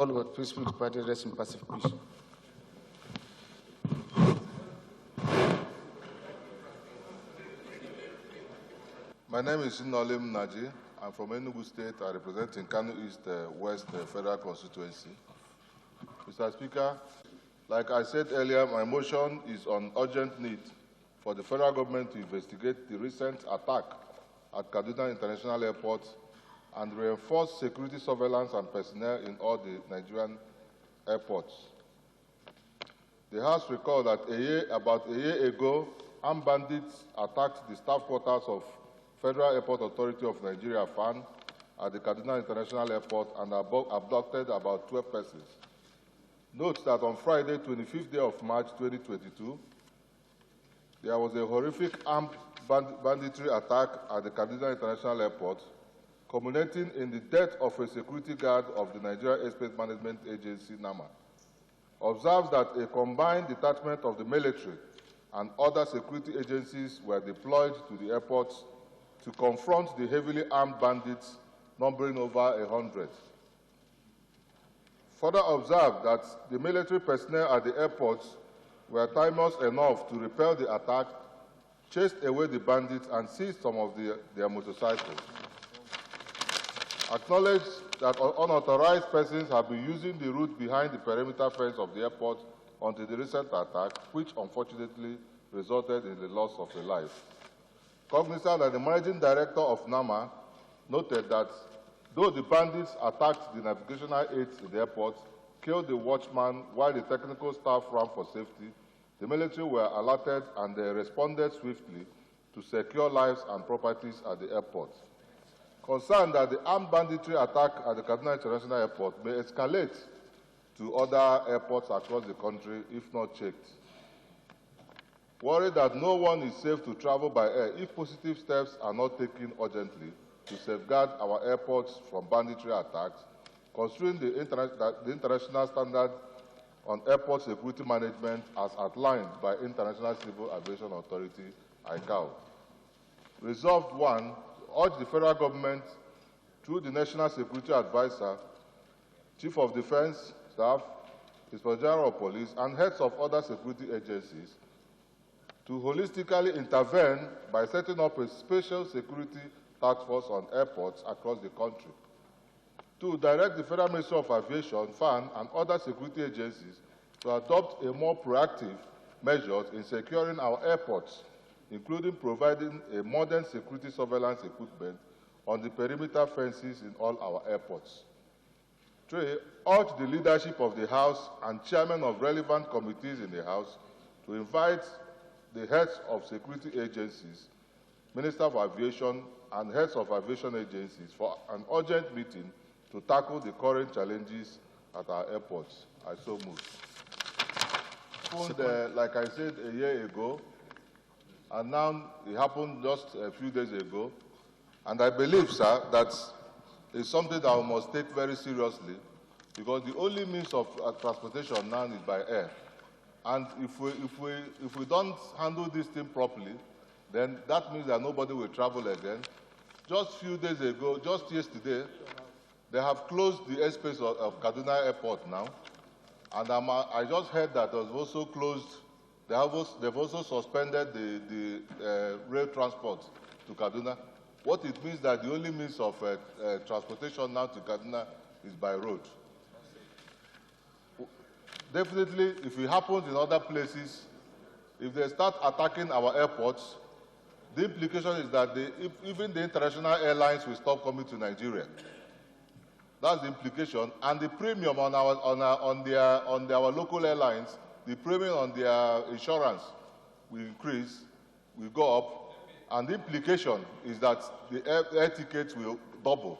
All who have peacefully departed, rest in passive peace. My name is NNOLIM. I'm from Enugu State. I represent in Kano East West Federal Constituency. Mr. Speaker, like I said earlier, my motion is on urgent need for the federal government to investigate the recent attack at Kaduna International Airport and reinforce security surveillance and personnel in all the Nigerian airports. The House recalled that about a year ago, armed bandits attacked the staff quarters of Federal Airport Authority of Nigeria, FAN, at the Kaduna International Airport and abducted about 12 persons. Note that on Friday, 25th day of March 2022, there was a horrific armed banditry attack at the Kaduna International Airport, culminating in the death of a security guard of the Nigeria Airspace Management Agency, NAMA. Observes that a combined detachment of the military and other security agencies were deployed to the airports to confront the heavily armed bandits numbering over 100. Further observed that the military personnel at the airports were timely enough to repel the attack, chased away the bandits, and seized some of their motorcycles. Acknowledged that unauthorized persons have been using the route behind the perimeter fence of the airport until the recent attack, which unfortunately resulted in the loss of a life. Cognizant that the managing director of NAMA noted that though the bandits attacked the navigational aids in the airport, killed the watchman while the technical staff ran for safety, the military were alerted and they responded swiftly to secure lives and properties at the airport. Concerned that the armed banditry attack at the Kaduna International Airport may escalate to other airports across the country if not checked. Worried that no one is safe to travel by air if positive steps are not taken urgently to safeguard our airports from banditry attacks, considering the international standard on airport security management as outlined by International Civil Aviation Authority, ICAO. Resolved 1, urge the federal government, through the National Security Advisor, Chief of Defense Staff, Inspector General of Police, and heads of other security agencies to holistically intervene by setting up a special security task force on airports across the country. 2, direct the Federal Ministry of Aviation, FAN, and other security agencies to adopt a more proactive measures in securing our airports, including providing a modern security surveillance equipment on the perimeter fences in all our airports. 3, urge the leadership of the House and chairmen of relevant committees in the House to invite the heads of security agencies, Minister of Aviation, and heads of aviation agencies for an urgent meeting to tackle the current challenges at our airports. I so move. Like I said a year ago, and now it happened just a few days ago, and I believe, sir, that it's something that we must take very seriously, because the only means of transportation now is by air. And if we don't handle this thing properly, then that means that nobody will travel again. Just a few days ago, just yesterday, they have closed the airspace of Kaduna Airport now. And I just heard that it was also closed. They've also suspended the rail transport to Kaduna. What it means that the only means of transportation now to Kaduna is by road. Definitely, if it happens in other places, if they start attacking our airports, the implication is that even the international airlines will stop coming to Nigeria. That's the implication. And the premium on our local airlines, the premium on their insurance will increase, will go up. And the implication is that the air tickets will double.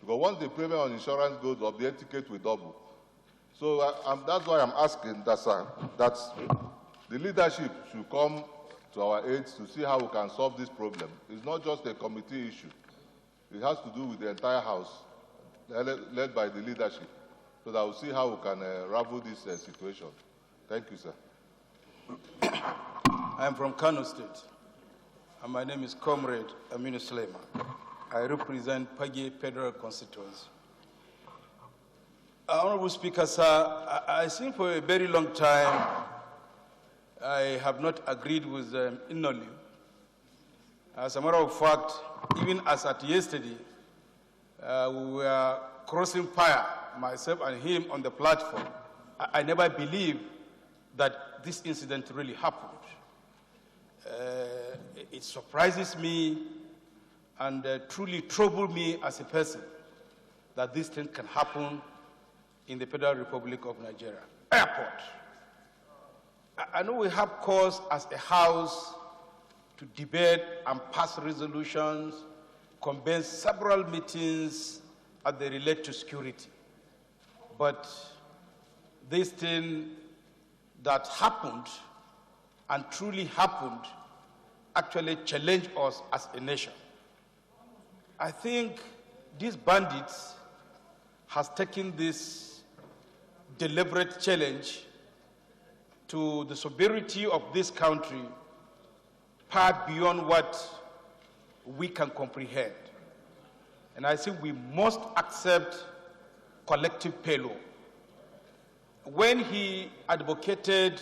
Because once the premium on insurance goes up, the air ticket will double. So that's why I'm asking that the leadership should come to our aid to see how we can solve this problem. It's not just a committee issue. It has to do with the entire House, led by the leadership, so that we'll see how we can ravel this situation. Thank you, sir. I'm from Kano State, and my name is Comrade AMINU SULAIMAN. I represent Pagi Federal Constituency. Honorable Speaker, sir, I think for a very long time I have not agreed with NNOLIM. As a matter of fact, even as at yesterday, we were crossing fire, myself and him, on the platform. I never believed that this incident really happened. It surprises me and truly troubles me as a person that this thing can happen in the Federal Republic of Nigeria. Airport. I know we have cause as a house to debate and pass resolutions, convene several meetings as they relate to security. But this thing that happened and truly happened actually challenged us as a nation. I think these bandits has taken this deliberate challenge to the sovereignty of this country far beyond what we can comprehend. And I think we must accept collective payload. When he advocated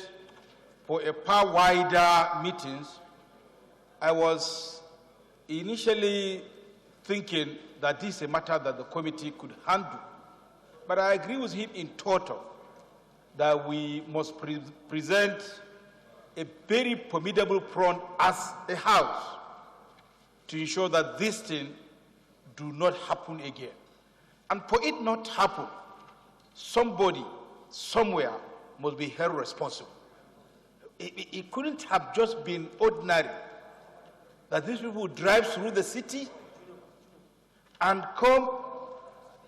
for a far wider meetings, I was initially thinking that this is a matter that the committee could handle. But I agree with him in total that we must present a very formidable front as a house to ensure that this thing do not happen again. And for it not to happen, somebody, somewhere, must be held responsible. It couldn't have just been ordinary that these people drive through the city and come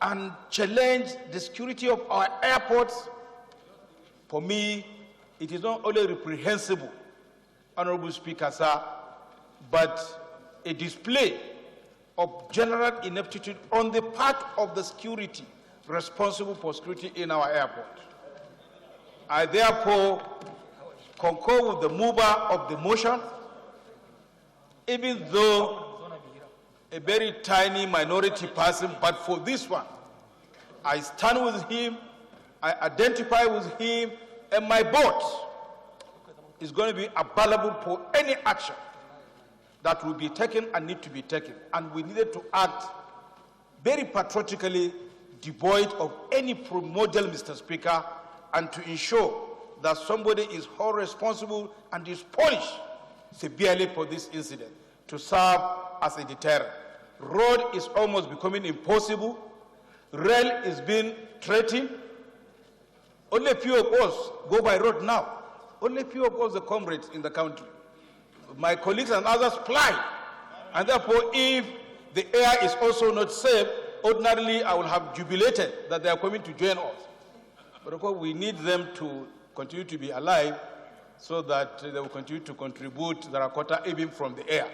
and challenge the security of our airports. For me, it is not only reprehensible, Honorable Speaker, sir, but a display of general ineptitude on the part of the security responsible for security in our airport. I therefore concur with the mover of the motion, even though a very tiny minority person, but for this one, I stand with him, I identify with him, and my vote is going to be available for any action that will be taken and need to be taken. And we needed to act very patriotically, devoid of any model, Mr. Speaker, and to ensure that somebody is held responsible and is punished severely for this incident to serve as a deterrent. Road is almost becoming impossible. Rail is being threatened. Only a few of us go by road now. Only a few of us, the comrades in the country. My colleagues and others fly. And therefore, if the air is also not safe, ordinarily I would have jubilated that they are coming to join us. But of course, we need them to continue to be alive so that they will continue to contribute the Rakota even from the air.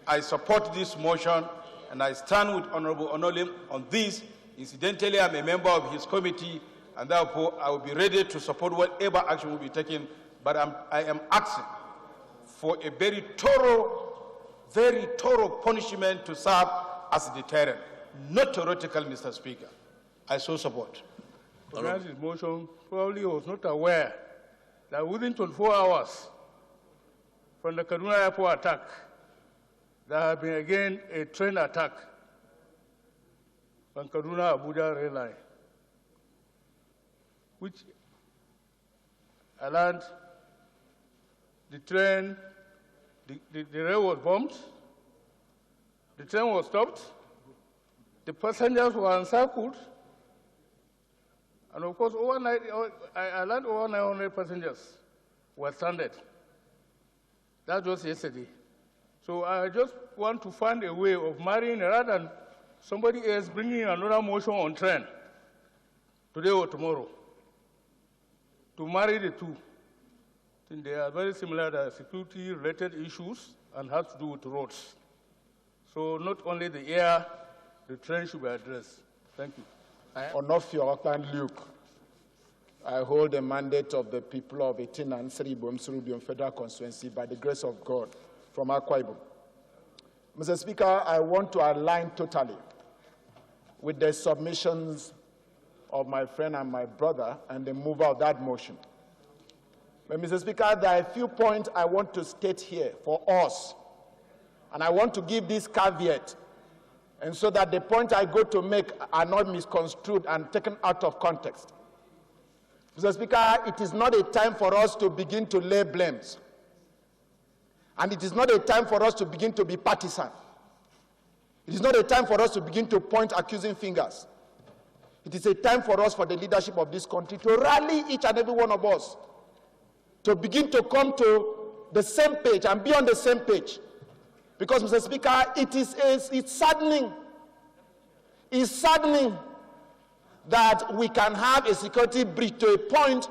I support this motion, and I stand with Honorable NNOLIM on this. Incidentally, I'm a member of his committee, and therefore I will be ready to support whatever action will be taken. But I am asking for a very thorough punishment to serve as a deterrent, not theoretical, Mr. Speaker. I so support. Against his motion, probably was not aware that within 24 hours from the Kaduna airport attack, there has been again a train attack on Kaduna-Abuja rail line, which I learned the train, the rail was bombed, the train was stopped, the passengers were encircled, and of course, I learned over 900 passengers were stranded. That was yesterday. So I just want to find a way of marrying rather than somebody else bringing another motion on train today or tomorrow to marry the two. I think they are very similar. They are security-related issues and have to do with roads. So not only the air, the train should be addressed. Thank you. ONOFIOK and Luke. I hold the mandate of the people of Etin and Ibom Federal Constituency by the grace of God from Akwa Ibom. Mr. Speaker, I want to align totally with the submissions of my friend and my brother and the mover of that motion. But, Mr. Speaker, there are a few points I want to state here for us. And I want to give this caveat, and so that the points I go to make are not misconstrued and taken out of context. Mr. Speaker, it is not a time for us to begin to lay blames. And it is not a time for us to begin to be partisan. It is not a time for us to begin to point accusing fingers. It is a time for us, for the leadership of this country, to rally each and every one of us, to begin to come to the same page and be on the same page. Because, Mr. Speaker, it's saddening. It's saddening that we can have a security breach to a point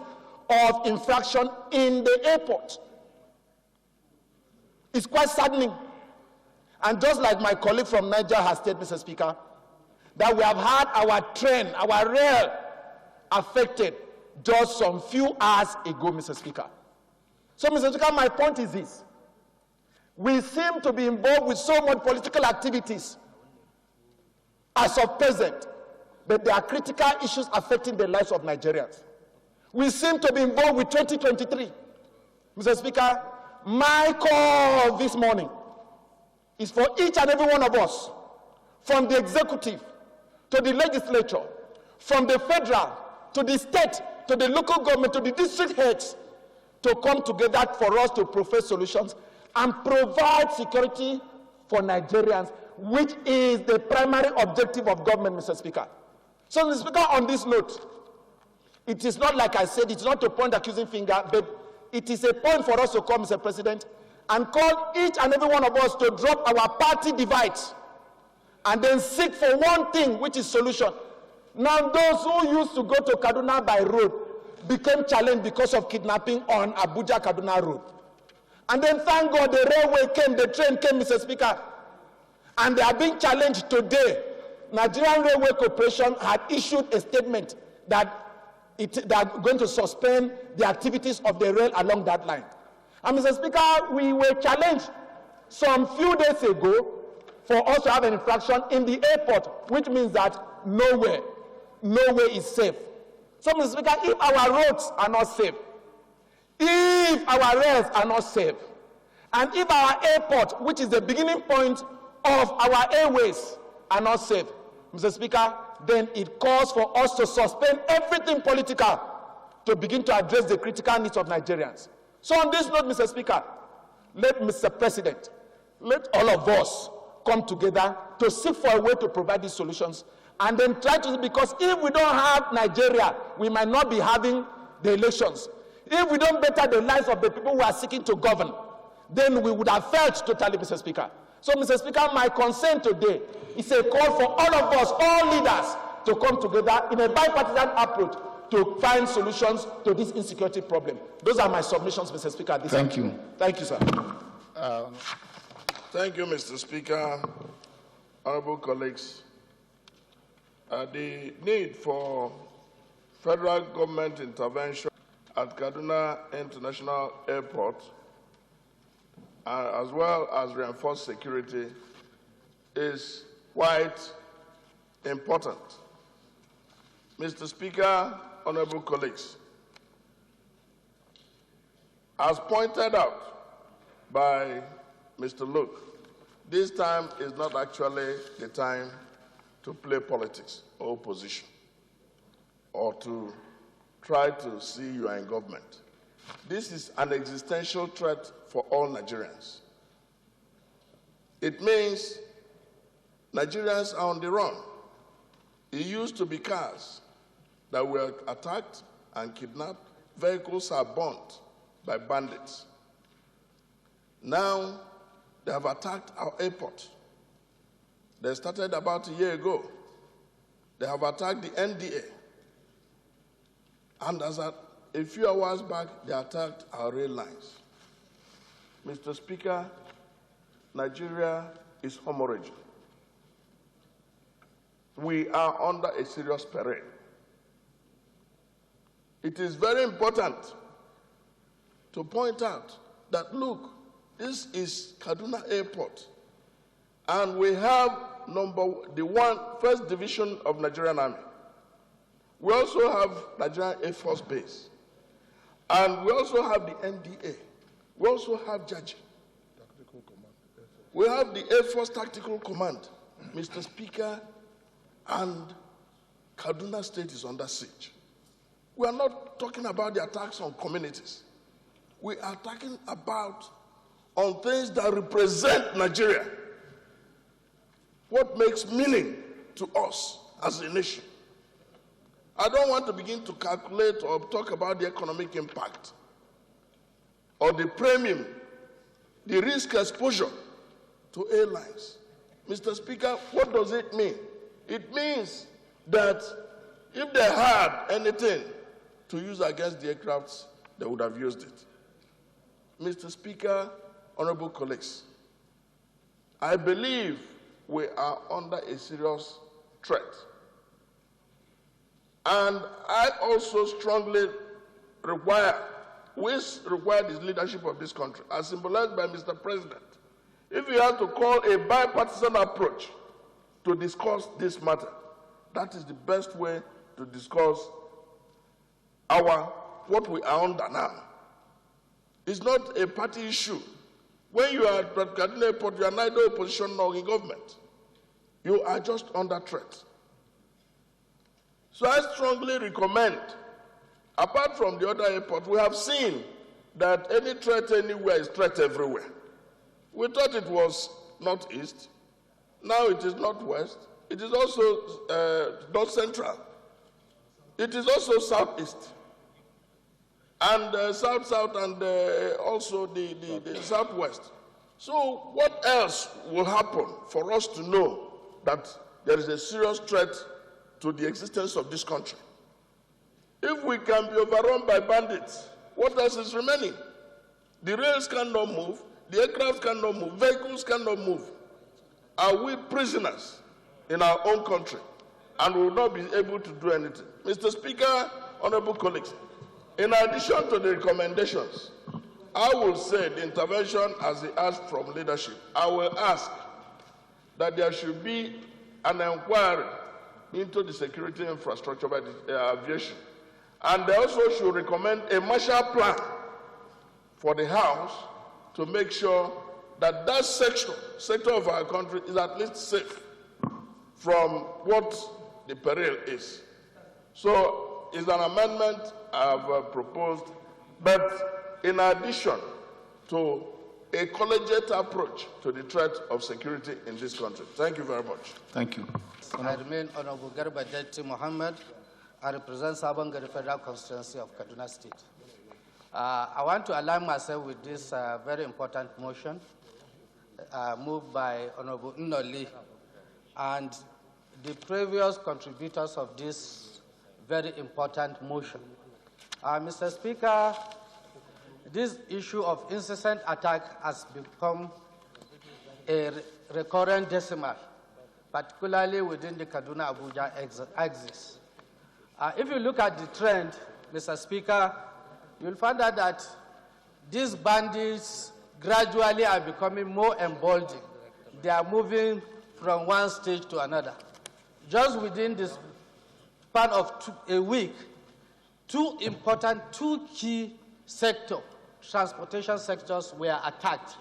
of infraction in the airport. It's quite saddening. And just like my colleague from Niger has stated, Mr. Speaker, that we have had our train, our rail affected just some few hours ago, Mr. Speaker. So, Mr. Speaker, my point is this. We seem to be involved with so much political activities as of present, but there are critical issues affecting the lives of Nigerians. We seem to be involved with 2023. Mr. Speaker, my call this morning is for each and every one of us, from the executive to the legislature, from the federal to the state to the local government to the district heads, to come together for us to profess solutions and provide security for Nigerians, which is the primary objective of government, Mr. Speaker. So, Mr. Speaker, on this note, it is not like I said, it's not to point accusing finger, but it is a point for us to come, Mr. President, and call each and every one of us to drop our party divides and then seek for one thing, which is solution. Now, those who used to go to Kaduna by road became challenged because of kidnapping on Abuja-Kaduna road. And then, thank God, the railway came, the train came, Mr. Speaker, and they are being challenged today. Nigerian Railway Corporation had issued a statement that they are going to suspend the activities of the rail along that line. And, Mr. Speaker, we were challenged some few days ago for us to have an infraction in the airport, which means that nowhere is safe. So, Mr. Speaker, if our roads are not safe, if our rails are not safe, and if our airport, which is the beginning point of our airways, are not safe, Mr. Speaker, then it calls for us to suspend everything political to begin to address the critical needs of Nigerians. So on this note, Mr. Speaker, let Mr. President, let all of us come together to seek for a way to provide these solutions, and then try to, because if we don't have Nigeria, we might not be having the elections. If we don't better the lives of the people who are seeking to govern, then we would have failed totally, Mr. Speaker. So, Mr. Speaker, my concern today is a call for all of us, all leaders, to come together in a bipartisan approach to find solutions to this insecurity problem. Those are my submissions, Mr. Speaker. Thank you. Thank you, sir. Thank you, Mr. Speaker. Honorable colleagues, the need for federal government intervention at Kaduna International Airport, as well as reinforced security, is quite important. Mr. Speaker, honorable colleagues, as pointed out by Mr. Luke, this time is not actually the time to play politics or opposition or to try to see you are in government. This is an existential threat for all Nigerians. It means Nigerians are on the run. It used to be cars that were attacked and kidnapped. Vehicles are burnt by bandits. Now, they have attacked our airport. They started about a year ago. They have attacked the NDA. And as a few hours back, they attacked our rail lines. Mr. Speaker, Nigeria is hemorrhaging. We are under a serious peril. It is very important to point out that, look, this is Kaduna Airport, and we have the first division of Nigerian Army. We also have Nigerian Air Force Base. And we also have the NDA. We also have GARUBA. We have the Air Force Tactical Command, Mr. Speaker, and Kaduna State is under siege. We are not talking about the attacks on communities. We are talking about on things that represent Nigeria. What makes meaning to us as a nation. I don't want to begin to calculate or talk about the economic impact or the premium, the risk exposure to airlines. Mr. Speaker, what does it mean? It means that if they had anything to use against the aircrafts, they would have used it. Mr. Speaker, honorable colleagues, I believe we are under a serious threat. And I also strongly require the leadership of this country, as symbolized by Mr. President, if we have to call a bipartisan approach to discuss this matter, that is the best way to discuss what we are under now. It's not a party issue. When you are at Kaduna Airport, you are neither opposition nor in government. You are just under threat. So I strongly recommend, apart from the other airports, we have seen that any threat anywhere is threat everywhere. We thought it was northeast. Now it is northwest. It is also north central. It is also southeast. And south and also the southwest. So what else will happen for us to know that there is a serious threat to the existence of this country? If we can be overrun by bandits, what else is remaining? The rails cannot move, the aircraft cannot move, vehicles cannot move. Are we prisoners in our own country and will not be able to do anything? Mr. Speaker, honorable colleagues, in addition to the recommendations, I will say the intervention as he asked from leadership, I will ask that there should be an inquiry into the security infrastructure by the aviation. And they also should recommend a Marshall Plan for the House to make sure that that sector of our country is at least safe from what the peril is. So it's an amendment I've proposed, but in addition to a collegiate approach to the threat of security in this country. Thank you very much. Thank you. I remain Honorable GARUBA MUHAMMED. I represent Sabangari Federal Constituency of Kaduna State. I want to align myself with this very important motion moved by Honorable NNOLIM and the previous contributors of this very important motion. Mr. Speaker, this issue of incessant attack has become a recurrent decimal, particularly within the Kaduna-Abuja axis. If you look at the trend, Mr. Speaker, you'll find out that these bandits gradually are becoming more emboldened. They are moving from one stage to another. Just within this span of a week, two key sectors, transportation sectors, were attacked.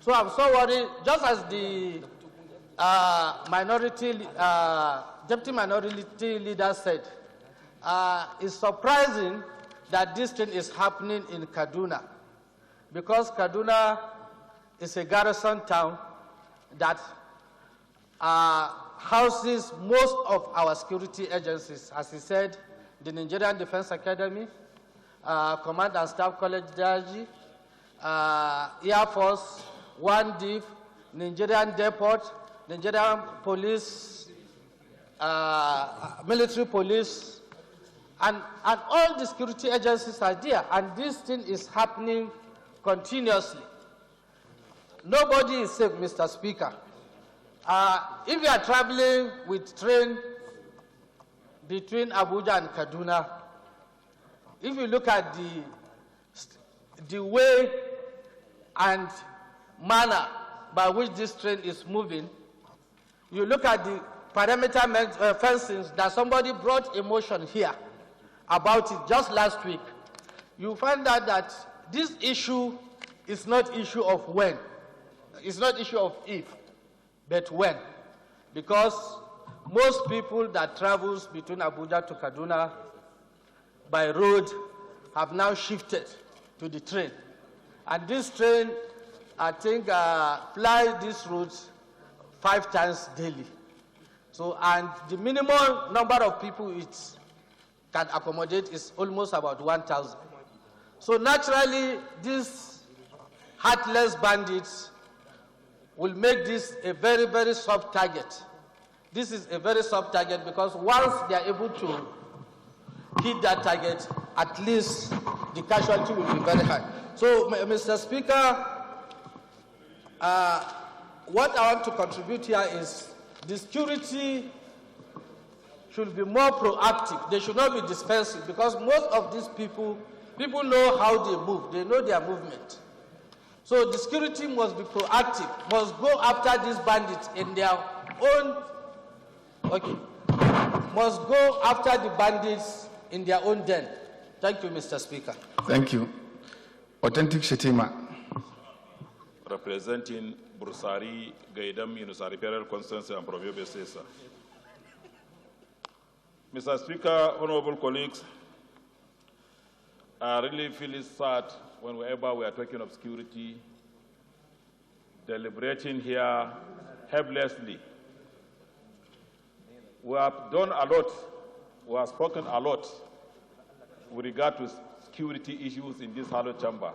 So I'm so worried, just as the deputy minority leader said, it's surprising that this thing is happening in Kaduna, because Kaduna is a garrison town that houses most of our security agencies. As he said, the Nigerian Defense Academy, Command and Staff College, NNAJI, Air Force, WANDIF, Nigerian Depot, Nigerian Police, military police, and all the security agencies are there, and this thing is happening continuously. Nobody is safe, Mr. Speaker. If you are traveling with train between Abuja and Kaduna, if you look at the way and manner by which this train is moving, you look at the perimeter fencing that somebody brought a motion here about it just last week, you find out that this issue is not issue of when. It's not issue of if, but when. Because most people that travels between Abuja to Kaduna by road have now shifted to the train. And this train, I think, fly this route 5 times daily. So, and the minimum number of people it can accommodate is almost about 1,000. So naturally, these heartless bandits will make this a very, very soft target. This is a very soft target because once they are able to hit that target, at least the casualty will be very high. So, Mr. Speaker, what I want to contribute here is the security should be more proactive. They should not be defensive because most of these people know how they move. They know their movement. So the security must be proactive, must go after these bandits in their own, must go after the bandits in their own den. Thank you, Mr. Speaker. Thank you. Authentic Shetima. Representing Bursari, Gaidam, Yunusari Federal Constituency and Provio Besesa. Mr. Speaker, honorable colleagues, I really feel sad whenever we are talking of security, deliberating here helplessly. We have done a lot, we have spoken a lot with regard to security issues in this hallowed chamber.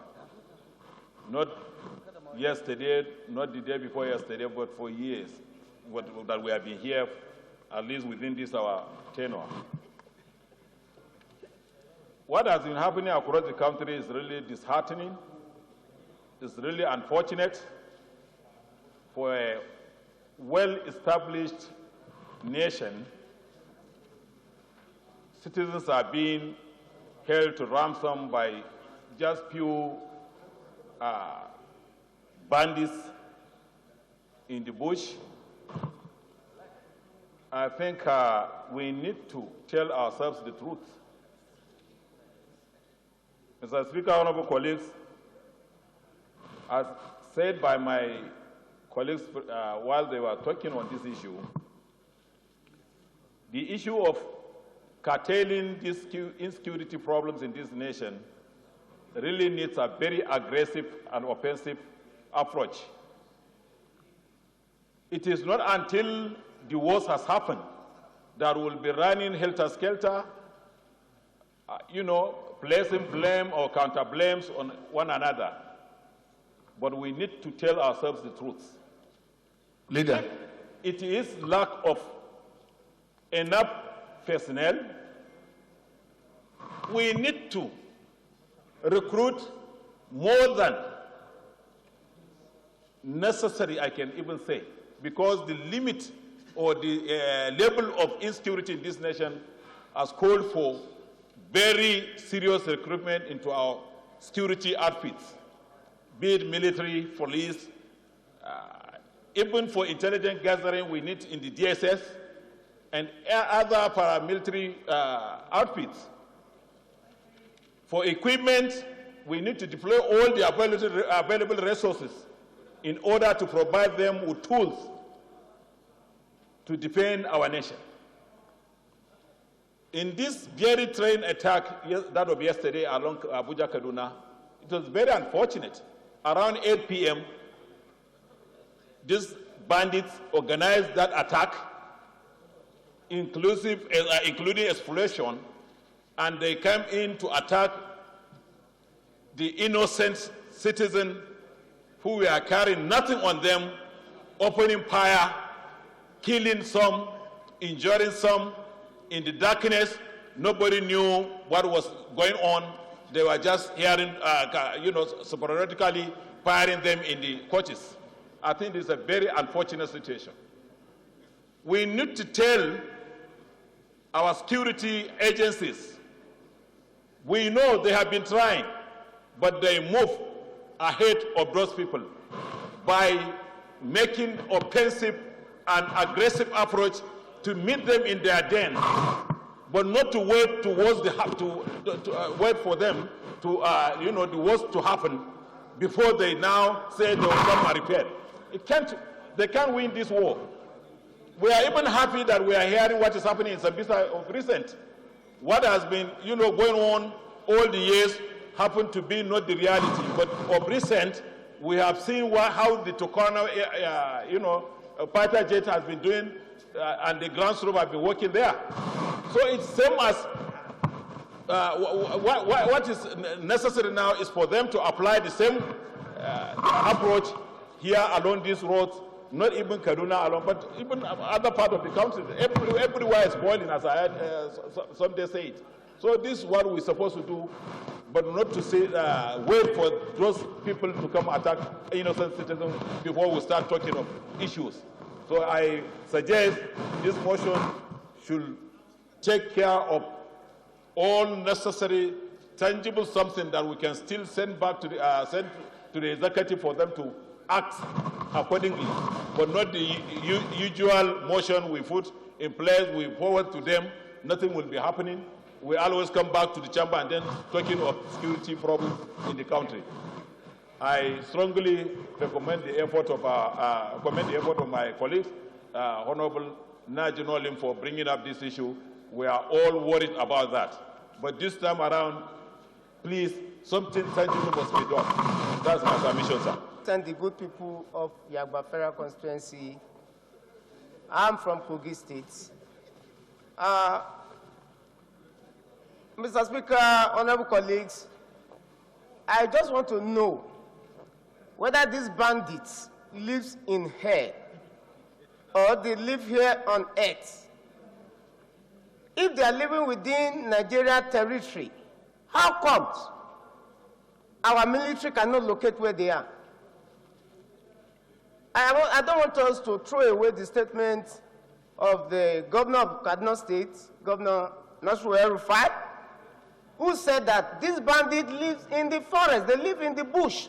Not yesterday, not the day before yesterday, but for years that we have been here, at least within this our tenure. What has been happening across the country is really disheartening. It's really unfortunate for a well-established nation. Citizens are being held to ransom by just few bandits in the bush. I think we need to tell ourselves the truth. Mr. Speaker, honorable colleagues, as said by my colleagues while they were talking on this issue, the issue of curtailing these insecurity problems in this nation really needs a very aggressive and offensive approach. It is not until the worst has happened that we'll be running helter-skelter, placing blame or counter-blames on one another. But we need to tell ourselves the truth. Leader. It is lack of enough personnel. We need to recruit more than necessary, I can even say, because the limit or the level of insecurity in this nation has called for very serious recruitment into our security outfits, be it military, police, even for intelligence gathering we need in the DSS and other paramilitary outfits. For equipment, we need to deploy all the available resources in order to provide them with tools to defend our nation. In this very train attack that of yesterday along Abuja-Kaduna, it was very unfortunate. Around 8 p.m., these bandits organized that attack, including explosion, and they came in to attack the innocent citizens who were carrying nothing on them, opening fire, killing some, injuring some. In the darkness, nobody knew what was going on. They were just hearing, sporadically firing them in the coaches. I think this is a very unfortunate situation. We need to tell our security agencies, we know they have been trying, but they move ahead of those people by making offensive and aggressive approach to meet them in their den, but not to wait towards wait for them to the worst to happen before they now say they will come and repair. They can't win this war. We are even happy that we are hearing what is happening in Sambisa of recent. What has been going on all the years happened to be not the reality, but of recent we have seen how the Tokana fighter jet has been doing, and the ground troops have been working there. So it's same as what is necessary now is for them to apply the same approach here along these roads, not even Kaduna alone, but even other part of the country. Everywhere is boiling, as I heard some day say it. So this is what we're supposed to do, but not to say wait for those people to come attack innocent citizens before we start talking of issues. So I suggest this motion should take care of all necessary, tangible something that we can still send back to the executive for them to act accordingly, but not the usual motion we put in place, we forward to them, nothing will be happening. We always come back to the chamber and then talking of security problems in the country. I strongly recommend the effort of my colleagues, Honorable NNOLIM, for bringing up this issue. We are all worried about that. But this time around, please, something tangible must be done. That's my submission, sir. And the good people of Yagbafera constituency. I'm from Kogi State. Mr. Speaker, honorable colleagues, I just want to know whether these bandits live in hell or they live here on earth. If they are living within Nigeria territory, how comes our military cannot locate where they are? I don't want us to throw away the statement of the governor of Kaduna State, Governor Nasru El-Rufai, who said that these bandits live in the forest, they live in the bush.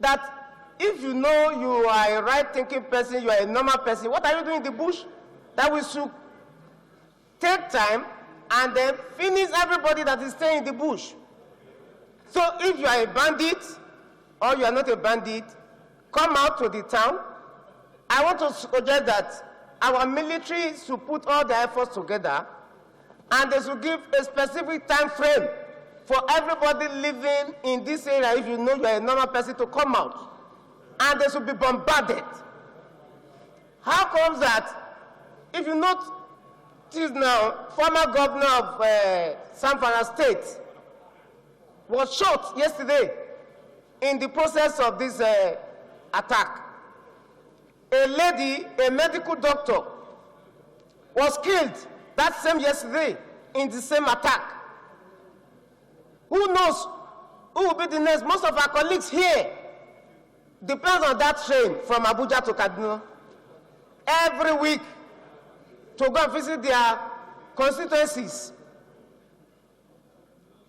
That if you know you are a right-thinking person, you are a normal person, what are you doing in the bush? That we should take time and then finish everybody that is staying in the bush. So if you are a bandit or you are not a bandit, come out to the town. I want to suggest that our military should put all their efforts together and they should give a specific time frame for everybody living in this area, if you know you are a normal person, to come out. And they should be bombarded. How comes that, if you notice now, former governor of Zamfara State was shot yesterday in the process of this attack. A lady, a medical doctor, was killed that same yesterday in the same attack. Who knows who will be the next? Most of our colleagues here depends on that train from Abuja to Kaduna every week to go and visit their constituencies.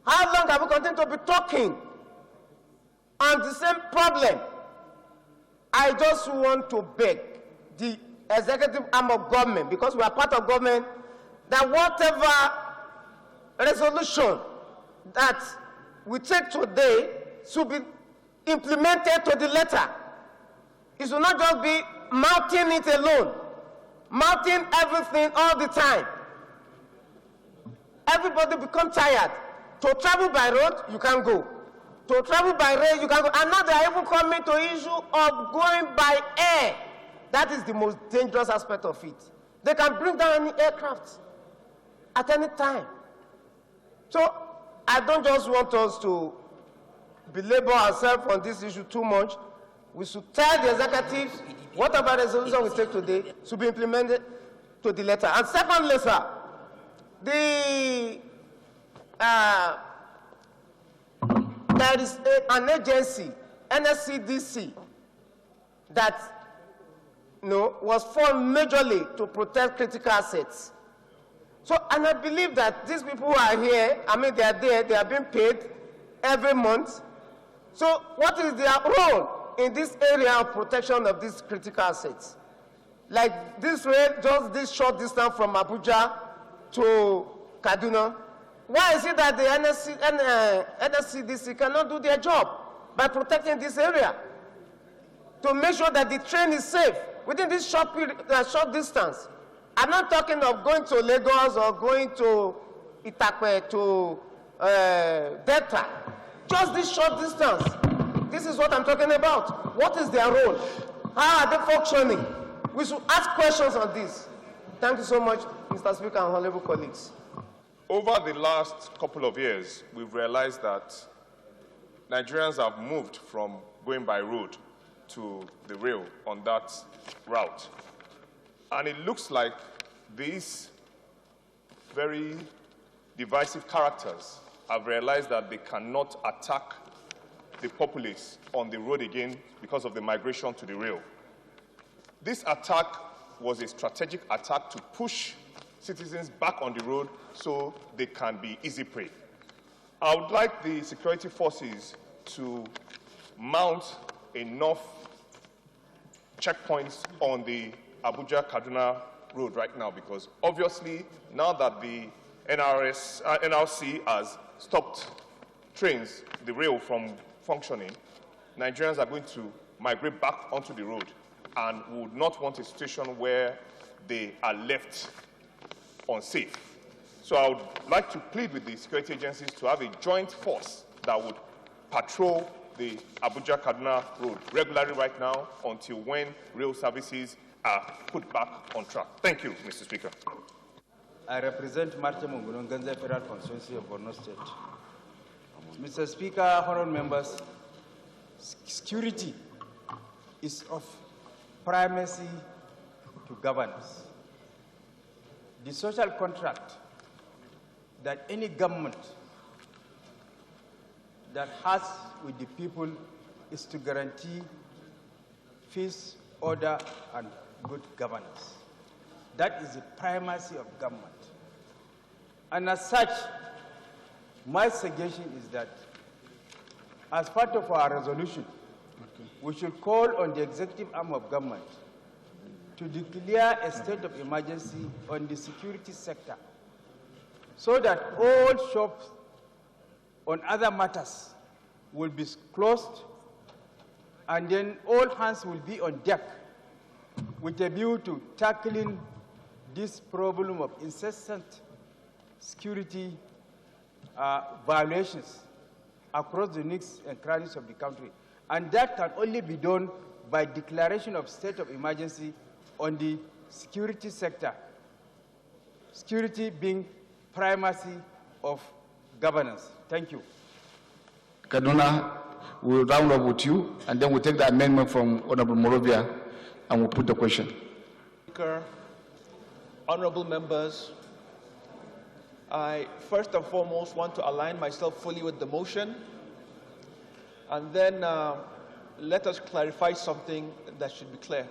How long have we continued to be talking on the same problem? I just want to beg the executive arm of government, because we are part of government, that whatever resolution that we take today should be implemented to the letter. It should not just be mounting it alone, mounting everything all the time. Everybody become tired. To travel by road, you can't go. To travel by rail, you can go. And now they are even coming to the issue of going by air. That is the most dangerous aspect of it. They can bring down any aircraft at any time. So I don't just want us to belabor ourselves on this issue too much. We should tell the executives whatever resolution we take today should be implemented to the letter. And secondly, sir, there is an agency, NSCDC, that was formed majorly to protect critical assets. So, and I believe that these people who are here, I mean, they are there, they are being paid every month. So, what is their role in this area of protection of these critical assets? Like this way, just this short distance from Abuja to Kaduna. Why is it that the NSCDC cannot do their job by protecting this area to make sure that the train is safe within this short distance? I'm not talking of going to Lagos or going to Itakwe, to Delta. Just this short distance. This is what I'm talking about. What is their role? How are they functioning? We should ask questions on this. Thank you so much, Mr. Speaker and honorable colleagues. Over the last couple of years, we've realized that Nigerians have moved from going by road to the rail on that route. And it looks like these very divisive characters have realized that they cannot attack the populace on the road again because of the migration to the rail. This attack was a strategic attack to push citizens back on the road so they can be easy prey. I would like the security forces to mount enough checkpoints on the Abuja-Kaduna road right now, because obviously now that the NRC has stopped trains, the rail from functioning, Nigerians are going to migrate back onto the road and would not want a situation where they are left unsafe. So I would like to plead with the security agencies to have a joint force that would patrol the Abuja-Kaduna road regularly right now until when rail services are put back on track. Thank you, Mr. Speaker. I represent Martin Mungunonganza Federal Constituency of Borno State. Mr. Speaker, honorable members, security is of primacy to governance. The social contract that any government that has with the people is to guarantee peace, order, and good governance. That is the primacy of government. And as such, my suggestion is that as part of our resolution, we should call on the executive arm of government to declare a state of emergency on the security sector so that all shops on other matters will be closed, and then all hands will be on deck with a view to tackling this problem of incessant security violations across the nooks and crannies of the country. And that can only be done by declaration of state of emergency on the security sector, security being primacy of governance. Thank you. Kaduna, we'll round up with you, and then we'll take the amendment from Honorable Morovia, and we'll put the question. Speaker, honorable members, I first and foremost want to align myself fully with the motion, and then let us clarify something that should be clear.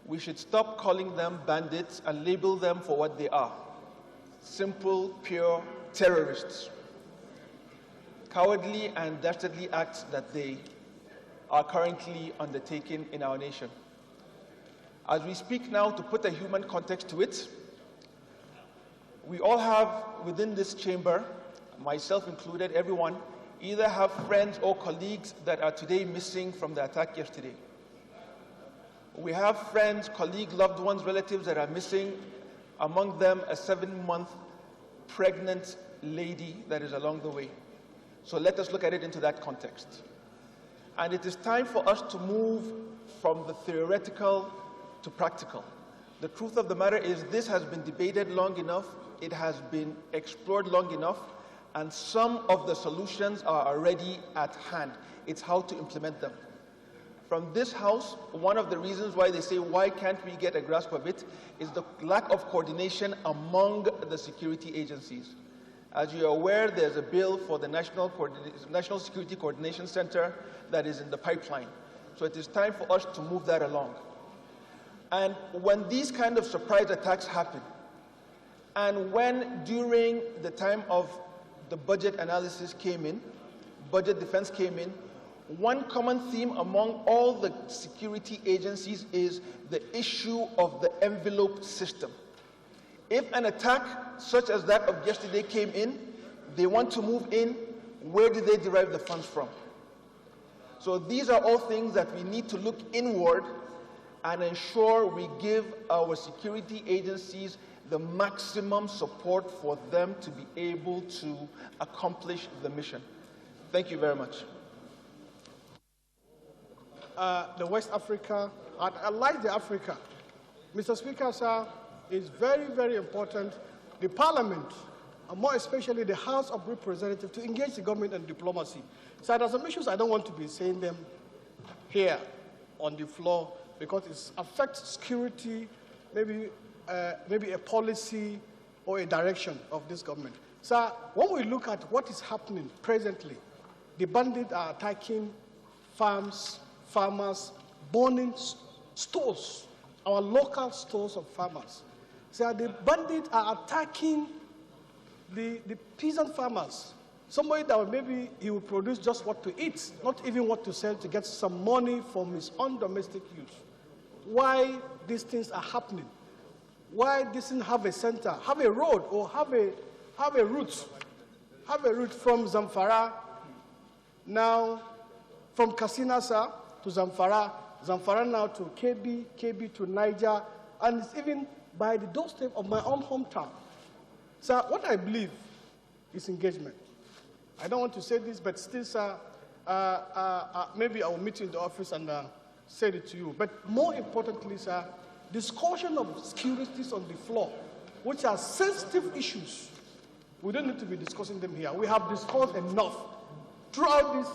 We should stop calling them bandits and label them for what they are: simple, pure terrorists. Cowardly and dastardly acts that they are currently undertaking in our nation. As we speak now, to put a human context to it, we all have within this chamber, myself included, everyone, either have friends or colleagues that are today missing from the attack yesterday. We have friends, colleagues, loved ones, relatives that are missing, among them a 7-month pregnant lady that is along the way. So let us look at it into that context. And it is time for us to move from the theoretical to practical. The truth of the matter is this has been debated long enough, it has been explored long enough, and some of the solutions are already at hand. It's how to implement them. From this House, one of the reasons why they say, why can't we get a grasp of it, is the lack of coordination among the security agencies. As you are aware, there's a bill for the National Security Coordination Center that is in the pipeline. So it is time for us to move that along. And when these kind of surprise attacks happen, and when during the time of the budget analysis came in, budget defense came in, one common theme among all the security agencies is the issue of the envelope system. If an attack such as that of yesterday came in, they want to move in, where do they derive the funds from? So these are all things that we need to look inward and ensure we give our security agencies the maximum support for them to be able to accomplish the mission. Thank you very much. The West Africa, I like the Africa. Mr. Speaker, sir, it's very, very important. The Parliament, and more especially the House of Representatives, to engage the government in diplomacy. So there are some issues I don't want to be saying them here on the floor because it affects security, maybe a policy or a direction of this government. So when we look at what is happening presently, the bandits are attacking farms, farmers, burning stores, our local stores of farmers. So the bandits are attacking the peasant farmers. Somebody that maybe he will produce just what to eat, not even what to sell to get some money from his own domestic use. Why these things are happening? Why doesn't have a center, have a road, or have a route from Zamfara, now from Katsina to Zamfara, Zamfara now to KB, KB to Niger, and it's even by the doorstep of my own hometown. So what I believe is engagement. I don't want to say this, but still, sir, maybe I will meet you in the office and say it to you. But more importantly, sir, discussion of securities on the floor, which are sensitive issues. We don't need to be discussing them here. We have discussed enough throughout this,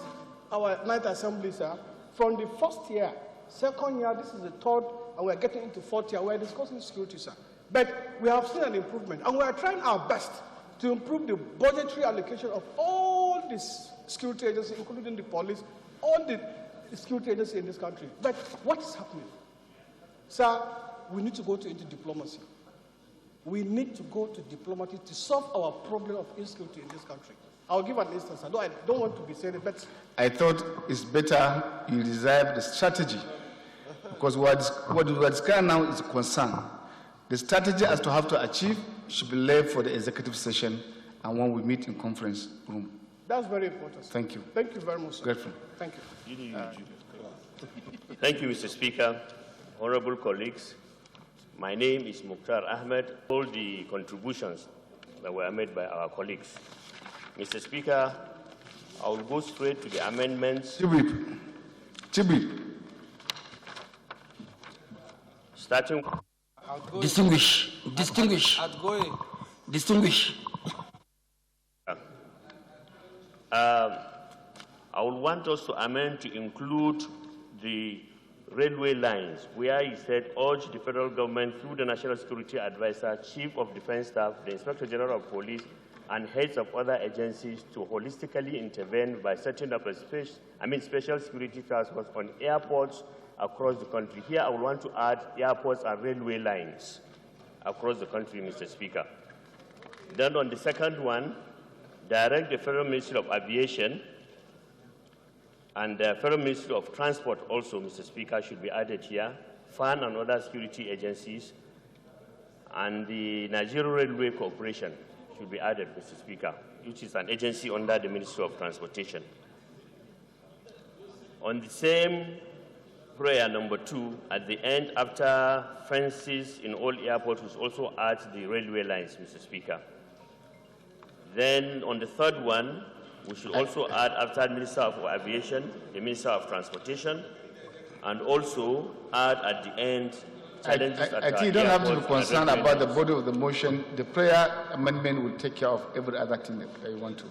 our Ninth Assembly, sir. From the first year, second year, this is the third, and we're getting into fourth year. We're discussing security, sir. But we have seen an improvement, and we are trying our best to improve the budgetary allocation of all these security agencies, including the police, all the security agencies in this country. But what is happening? Sir, we need to go into diplomacy. We need to go to diplomacy to solve our problem of insecurity in this country. I'll give an instance. I don't want to be saying it, but I thought it's better you reserve the strategy, because what we are discussing now is a concern. The strategy as to how to achieve should be left for the executive session and when we meet in conference room. That's very important, sir. Thank you. Thank you very much, sir. Grateful. Thank you. Thank you, Mr. Speaker. Honorable colleagues, my name is Mukhtar Ahmed. All the contributions that were made by our colleagues. Mr. Speaker, I will go straight to the amendments. Chibi. Starting. Distinguish. I would want us to amend to include the railway lines, where he said, urge the federal government through the National Security Advisor, Chief of Defense Staff, the Inspector General of Police, and heads of other agencies to holistically intervene by setting up a special security task force on airports across the country. Here I would want to add airports and railway lines across the country, Mr. Speaker. Then on the second one, direct the Federal Ministry of Aviation and the Federal Ministry of Transport also, Mr. Speaker, should be added here, FAN and other security agencies, and the Nigerian Railway Corporation should be added, Mr. Speaker, which is an agency under the Ministry of Transportation. On the same prayer number 2, at the end, after fences in all airports, we also add the railway lines, Mr. Speaker. Then on the third one, we should also add after Minister of Aviation, the Minister of Transportation, and also add at the end challenges at I think you don't have to be concerned about the body of the motion. The prayer amendment will take care of every other thing that you want to.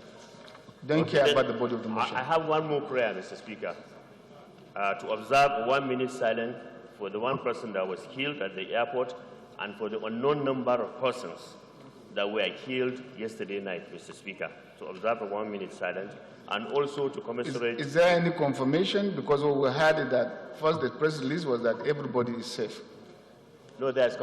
Don't care about the body of the motion. I have one more prayer, Mr. Speaker, to observe a 1-minute silence for the one person that was killed at the airport and for the unknown number of persons that were killed yesterday night, Mr. Speaker. To observe a 1-minute silence and also to commiserate. Is there any confirmation? Because what we heard is that first the press release was that everybody is safe. No, there's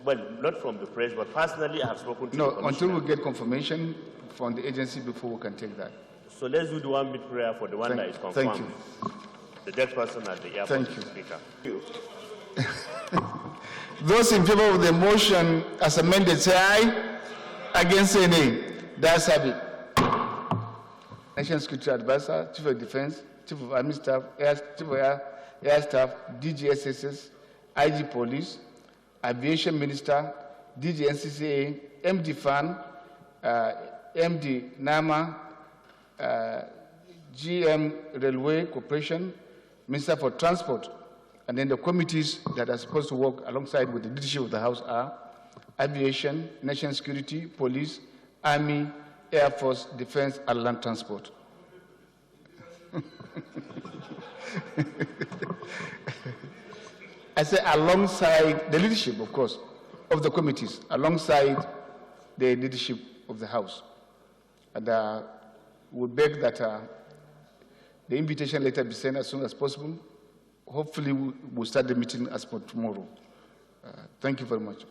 well, not from the press, but personally I have spoken to the until we get confirmation from the agency before we can take that. So let's do the 1-minute prayer for the one that is confirmed. Thank you. The dead person at the airport. Thank you. Speaker. Those in favor of the motion as amended say aye. Against say nay. That's it. National Security Advisor, Chief of Defense, Chief of Army Staff, Chief of Air Staff, DGSSS, IG Police, Aviation Minister, DG NCCA, MD FAN, MD NAMA, GM Railway Corporation, Minister for Transport, and then the committees that are supposed to work alongside with the leadership of the House are Aviation, National Security, Police, Army, Air Force, Defense, and Land Transport. I say alongside the leadership, of course, of the committees, alongside the leadership of the House. And we beg that the invitation letter be sent as soon as possible. Hopefully, we'll start the meeting as per tomorrow. Thank you very much.